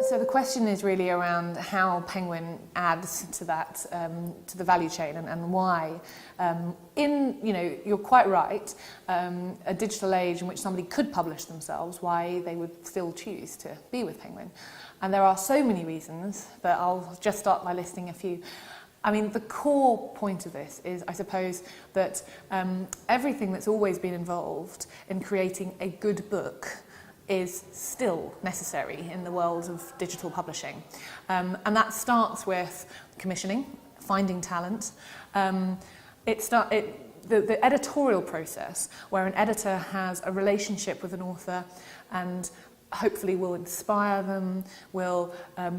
So the question is really around how Penguin adds to that, to the value chain, and why. You're quite right, a digital age in which somebody could publish themselves, why they would still choose to be with Penguin. And there are so many reasons, but I'll just start by listing a few. I mean, the core point of this is, I suppose, that everything that's always been involved in creating a good book is still necessary in the world of digital publishing. And that starts with commissioning, finding talent. The editorial process, where an editor has a relationship with an author and hopefully will inspire them, will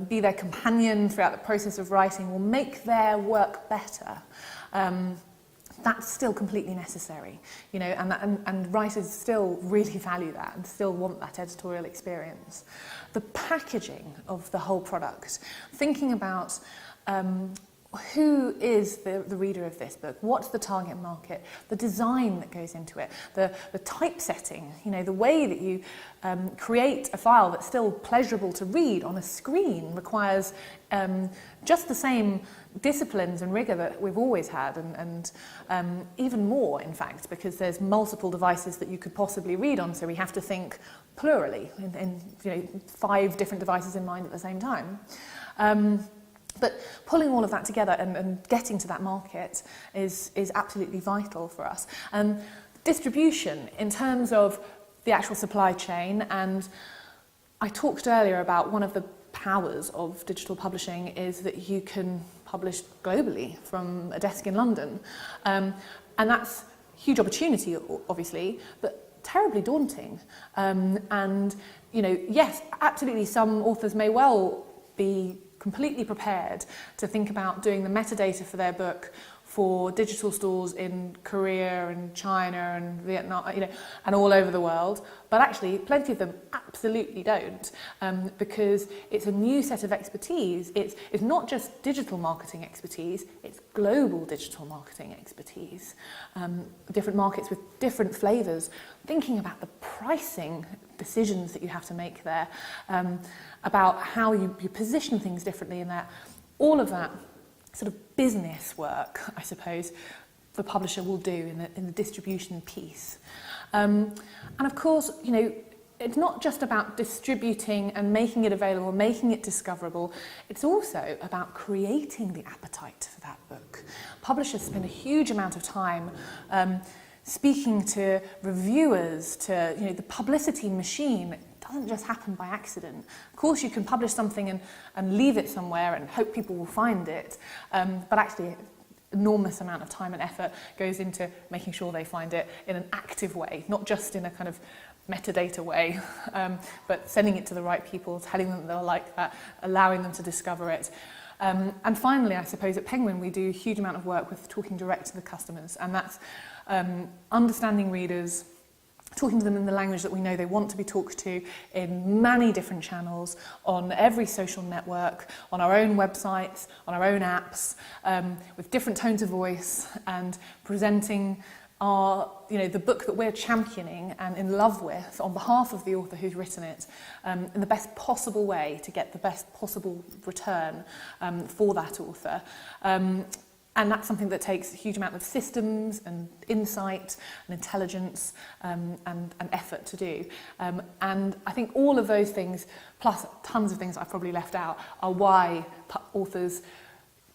be their companion throughout the process of writing, will make their work better. That's still completely necessary, and writers still really value that and still want that editorial experience. The packaging of the whole product, thinking about who is the reader of this book, what's the target market, the design that goes into it, the typesetting, the way that you create a file that's still pleasurable to read on a screen requires just the same disciplines and rigour that we've always had, and even more, in fact, because there's multiple devices that you could possibly read on, so we have to think plurally, in 5 different devices in mind at the same time. But pulling all of that together and getting to that market is absolutely vital for us. And distribution, in terms of the actual supply chain, and I talked earlier about one of the powers of digital publishing is that you can publish globally from a desk in London. And that's a huge opportunity, obviously, but terribly daunting. Yes, absolutely, some authors may well be completely prepared to think about doing the metadata for their book for digital stores in Korea and China and Vietnam, and all over the world. But actually, plenty of them absolutely don't, because it's a new set of expertise. It's not just digital marketing expertise, it's global digital marketing expertise. Different markets with different flavours, thinking about the pricing decisions that you have to make there, about how you position things differently in that. All of that sort of business work, I suppose, the publisher will do in the distribution piece. And of course, it's not just about distributing and making it available, making it discoverable. It's also about creating the appetite for that book. Publishers spend a huge amount of time speaking to reviewers, to the publicity machine. It doesn't just happen by accident. Of course, you can publish something and leave it somewhere and hope people will find it, but actually, enormous amount of time and effort goes into making sure they find it in an active way, not just in a kind of metadata way, but sending it to the right people, telling them they'll like that, allowing them to discover it. And finally, I suppose at Penguin we do a huge amount of work with talking direct to the customers, and that's understanding readers, talking to them in the language that we know they want to be talked to in many different channels, on every social network, on our own websites, on our own apps, with different tones of voice, and presenting the book that we're championing and in love with on behalf of the author who's written it, in the best possible way to get the best possible return for that author. And that's something that takes a huge amount of systems and insight and intelligence and effort to do. And I think all of those things, plus tons of things I've probably left out, are why authors,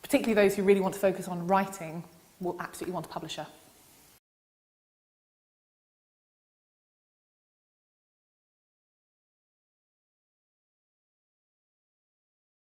particularly those who really want to focus on writing, will absolutely want a publisher.